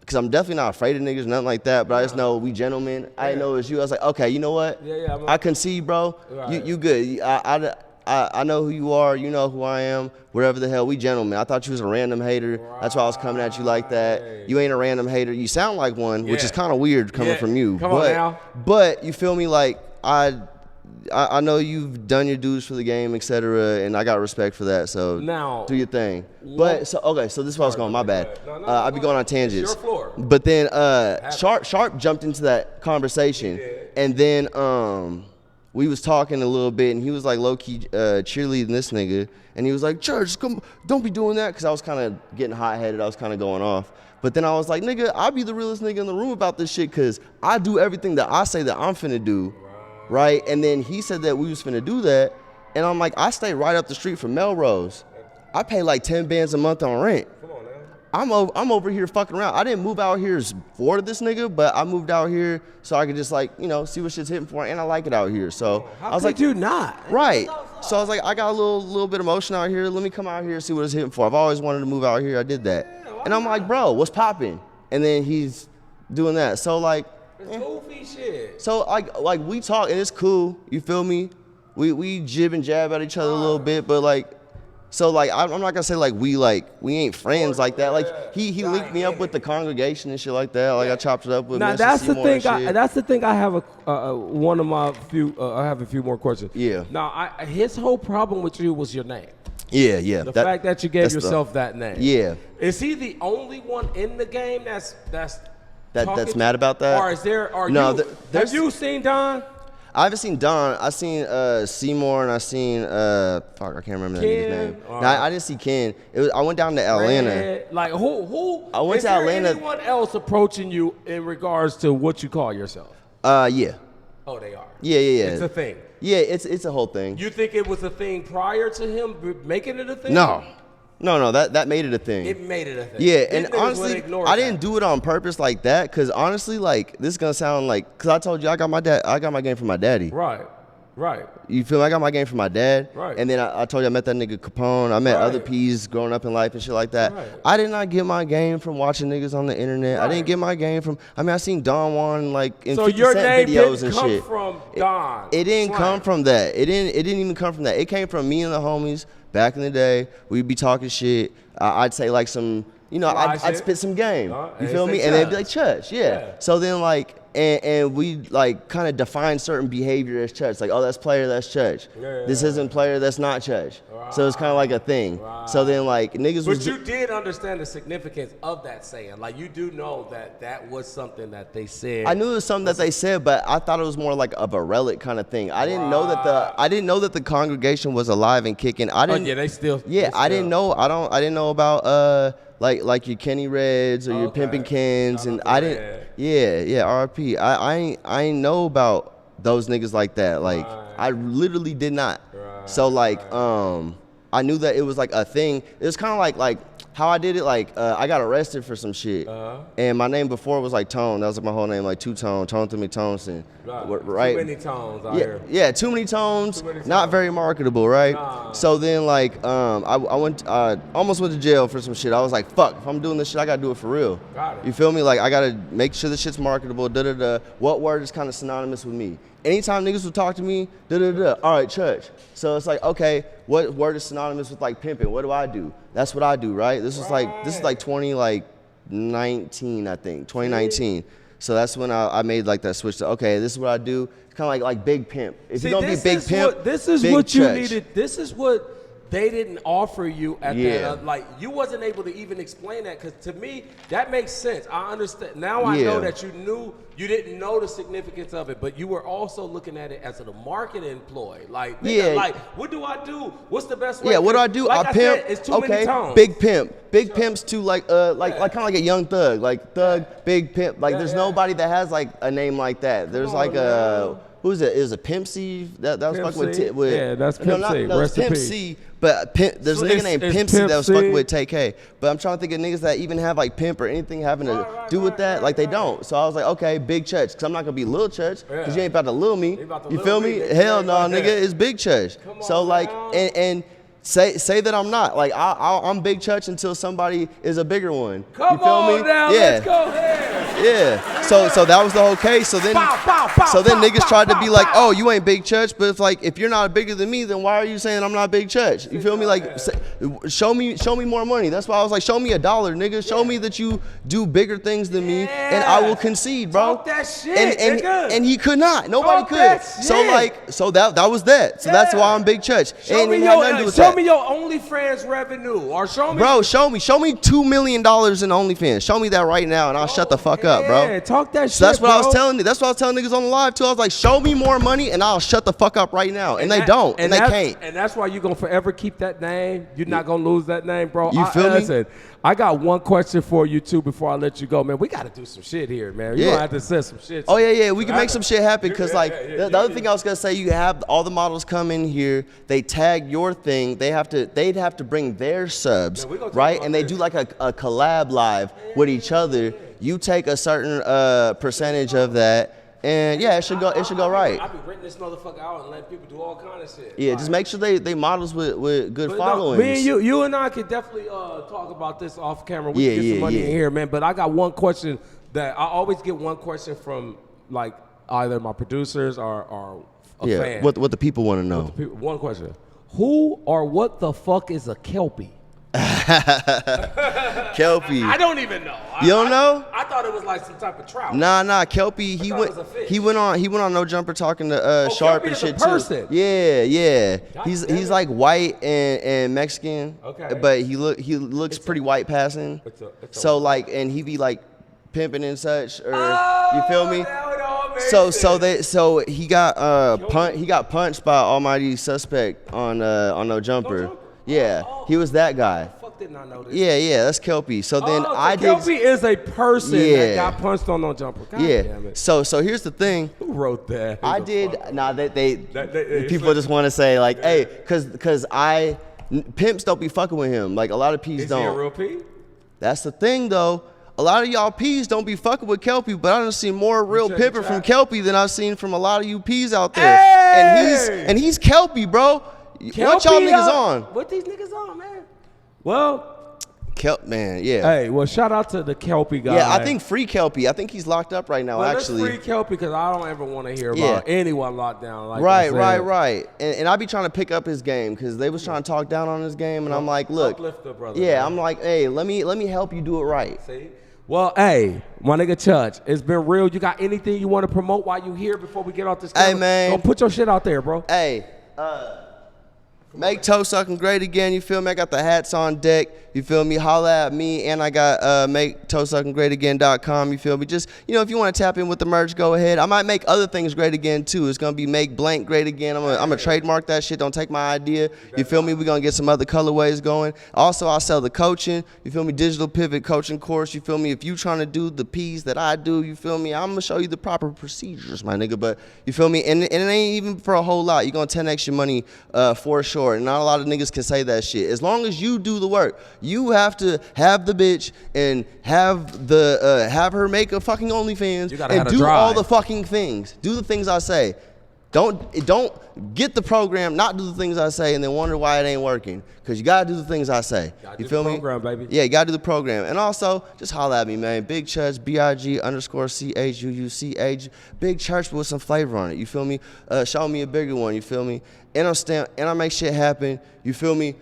because I'm definitely not afraid of niggas, nothing like that. But I just know we gentlemen. I didn't know it was you. I was like, okay, you know what? Yeah. I concede, bro. Right. You good. I know who you are. You know who I am. Whatever the hell, we gentlemen. I thought you was a random hater. Right. That's why I was coming at you like that. You ain't a random hater. You sound like one, which is kind of weird coming from you. Come on now. But you feel me? Like I know you've done your dues for the game, etc., and I got respect for that. So now, do your thing. But so this is where I was going. My bad. I be going on tangents. It's your floor. But then Sharp jumped into that conversation, and then we was talking a little bit, and he was like low key cheerleading this nigga, and he was like, "Church, come, don't be doing that," because I was kind of getting hot headed. I was kind of going off. But then I was like, "Nigga, I be the realest nigga in the room about this shit, because I do everything that I say that I'm finna do." Right, and then he said that we was finna do that, and I'm like, I stay right up the street from Melrose. I pay like 10 bands a month on rent. Come on now. I'm over here fucking around. I didn't move out here for this nigga, but I moved out here so I could just like, you know, see what shit's hitting for, and I like it out here. So How I was could like, you not? right. So I was like, I got a little bit of motion out here. Let me come out here and see what it's hitting for. I've always wanted to move out here. I did that, and I'm like, bro, what's popping? And then he's doing that. So like. It's goofy shit. So like we talk and it's cool, you feel me? We jib and jab at each other a little bit, but like, so like I'm not gonna say like we ain't friends like that. Like he linked me up with the congregation and shit like that. Like I chopped it up with. Now Mr. that's the Seymour thing. That's the thing. I have one of my few. I have a few more questions. Yeah. Now his whole problem with you was your name. Yeah. The fact that you gave that's yourself that name. Yeah. Is he the only one in the game that's That's mad about that? Or is there? Have you seen Don? I haven't seen Don. I seen Seymour and I seen I can't remember that nigga's name. No, I didn't see Ken. I went down to Atlanta. Red. Like who? I went to Atlanta. Is there anyone else approaching you in regards to what you call yourself? Yeah. Oh, they are. Yeah. It's a thing. Yeah, it's a whole thing. You think it was a thing prior to him making it a thing? No, that made it a thing. It made it a thing. Yeah, These and niggas honestly, would ignore I that. didn't do it on purpose like that, because honestly, like, this is gonna sound like, because I told you I got my game from my daddy. Right. You feel me? I got my game from my dad. Right. And then I told you I met that nigga Capone. I met other P's growing up in life and shit like that. Right. I did not get my game from watching niggas on the internet. I didn't get my game from, I seen Don Juan like in 50 your Cent name videos didn't and come shit. from Don. It didn't Slang. come from that. It didn't even come from that. It came from me and the homies back in the day. We'd be talking shit. I'd say like some, I'd spit some game. You feel me? And they'd be like, Church, yeah. So then like, and we like kind of define certain behavior as Church. Like, oh, that's player, that's Church. This isn't player, that's not Church. So it's kind of like a thing. So then like niggas was. But you did understand the significance of that saying. Like you do know that was something that they said. I knew it was something that they said, but I thought it was more like of a relic kind of thing. I didn't know that the congregation was alive and kicking. I didn't. Oh, yeah, they still. I didn't know. I didn't know about like your Kenny Reds or your Pimpin Kens, and I didn't. Yeah, RP. I ain't know about those niggas like that. Like I literally did not. So like I knew that it was like a thing. It was kind of like how I did it. Like I got arrested for some shit, and my name before was like Tone. That was like my whole name, like Two Tone, Tone to me Tonson. Right. Too many tones out here. Yeah, too many tones. Not very marketable, right? Nah. So then like I almost went to jail for some shit. I was like, fuck, if I'm doing this shit, I gotta do it for real. Got it. You feel me? Like I gotta make sure the shit's marketable. What word is kind of synonymous with me? Anytime niggas would talk to me, all right, Church. So it's like, okay, what word is synonymous with like pimping? What do I do? That's what I do, right? This is like 2019, I think, 2019. So that's when I made like that switch to, okay, this is what I do. It's kind of like big pimp. If you're gonna be big pimp, this is big what you Church. needed. This is what they didn't offer you at Yeah. that. Like you wasn't able to even explain that, because to me that makes sense. I understand now. I know that you didn't know the significance of it, but you were also looking at it as a marketing ploy. Like, nigga, like what do I do? What's the best way? Yeah, what do I do? Like I pimp. said, it's too many tones. Big pimp. Big pimps too, like kind of like a young thug, like thug, big pimp. Like there's nobody that has like a name like that. There's like a. Who's it? Is a Pimp C? That was Pimp fucking C? with. Yeah, that's Pimp C. No, Rest it's in Pimp peace. C. But there's a nigga named Pimp C that was fucking with TK. But I'm trying to think of niggas that even have like pimp or anything having to do with that. Like they don't. So I was like, okay, Big Church, because I'm not gonna be Lil Church, because you ain't about to lil me. You feel me? Hell no, nigga, it's Big Church. So like, and Say that I'm not. Like I'm Big Church until somebody is a bigger one. Come you feel on me? now, Yeah. let's go ahead. Yeah. So that was the whole case. So then niggas tried to be like, oh, you ain't Big Church, but it's like if you're not bigger than me, then why are you saying I'm not Big Church? You feel me? Like show me more money. That's why I was like, show me $1, nigga. Show me that you do bigger things than me, and I will concede, bro. Talk that shit, nigga. And he could not. Nobody Talk could. that So that was that. So that's why I'm Big Church. Show me your OnlyFans revenue, or show me. Bro, show me $2 million in OnlyFans. Show me that right now, and I'll shut the fuck up, bro. Yeah, talk that shit. So that's what I was bro. telling you. That's what I was telling niggas on the live too. I was like, show me more money, and I'll shut the fuck up right now. And they don't, and they can't. And that's why you're gonna forever keep that name. You're not gonna lose that name, bro. You feel me? Listen, I got one question for you too before I let you go, man. We got to do some shit here, man. You gonna have to say some shit. Oh yeah, we can make some shit happen. Cause like the other thing I was gonna say, you have all the models come in here. They tag your thing. They'd have to bring their subs, right? And they do like a collab live with each other. You take a certain percentage of that. And yeah, it should go right. I be renting this motherfucker out and letting people do all kind of shit. Yeah, just make sure they models with good followings. Me and you and I could definitely talk about this off camera. We can get some money in here, man. But I got one question that I always get one question from like either my producers or a fan. What the people want to know. One question: who or what the fuck is a Kelpie? Kelpie. I don't even know. You don't know? I thought it was like some type of trout. Nah. Kelpie. He went on No Jumper talking to Sharp and shit too. Yeah. He's like white and Mexican. Okay. But he looks pretty white passing. So like, and he be like pimping and such, or you feel me? So he got punched by Almighty Suspect on No Jumper. Yeah, he was that guy. Fuck, did not know this. Yeah, that's Kelpie. So then Kelpie is a person that got punched on No Jumper. God damn it. So here's the thing. Who wrote that? I did. Nah, people just want to say like, hey, cause pimps don't be fucking with him. Like a lot of P's don't. Is he a real P? That's the thing though. A lot of y'all P's don't be fucking with Kelpie, but I done seen more real pimping from Kelpie than I've seen from a lot of you P's out there. Hey! And he's Kelpie, bro. Kelpie, what y'all niggas on? What these niggas on, man? Well, man, yeah. Hey, well, shout out to the Kelpie guy. Yeah, I think free Kelpie. I think he's locked up right now, actually. Let's free Kelpie because I don't ever want to hear about anyone locked down. Like Right. And I be trying to pick up his game because they was trying to talk down on his game, and I'm like, look. Uplift the brother. Yeah, man. I'm like, hey, let me help you do it right. See? Well, hey, my nigga Church, it's been real. You got anything you want to promote while you here before we get off this camera? Hey, man. Go put your shit out there, bro. Hey, make toe sucking great again. You feel me? I got the hats on deck. You feel me? Holla at me, and I got make toe sucking great again.com. You feel me? Just if you want to tap in with the merch, go ahead. I might make other things great again too. It's gonna be make blank great again. I'm gonna trademark that shit. Don't take my idea. You feel me? We're gonna get some other colorways going. Also, I sell the coaching. You feel me? Digital pivot coaching course. You feel me? If you trying to do the P's that I do, you feel me? I'm gonna show you the proper procedures, my nigga. But you feel me? And it ain't even for a whole lot. You're gonna 10x your money for sure. And not a lot of niggas can say that shit. As long as you do the work, you have to have the bitch and have her make a fucking OnlyFans and do all the fucking things. Do the things I say. Don't get the program, not do the things I say, and then wonder why it ain't working. Cause you gotta do the things I say. You feel me? Program, baby. Yeah, you gotta do the program. And also, just holla at me, man. Big Church, BIG_CHUUCH. Big Church with some flavor on it. You feel me? Show me a bigger one. You feel me? And I make shit happen. You feel me?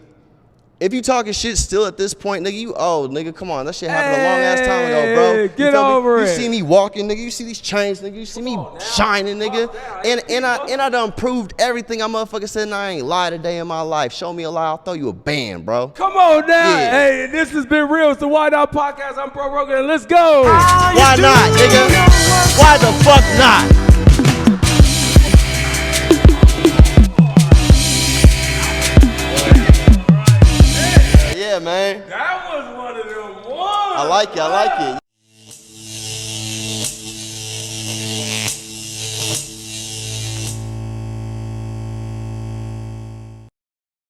If you talking shit still at this point, nigga, you old, nigga. Come on, that shit happened a long ass time ago, bro. Get over it. You see me walking, nigga. You see these chains, nigga. You see me shining, nigga. And I done proved everything I motherfucker said, and I ain't lied a day in my life. Show me a lie, I'll throw you a band, bro. Come on now. Yeah. Hey, this has been real. It's the Why Not Podcast. I'm Bro Rogan, and let's go. Why not, nigga? Why the fuck not? Yeah, man. That was one of them ones. I like it.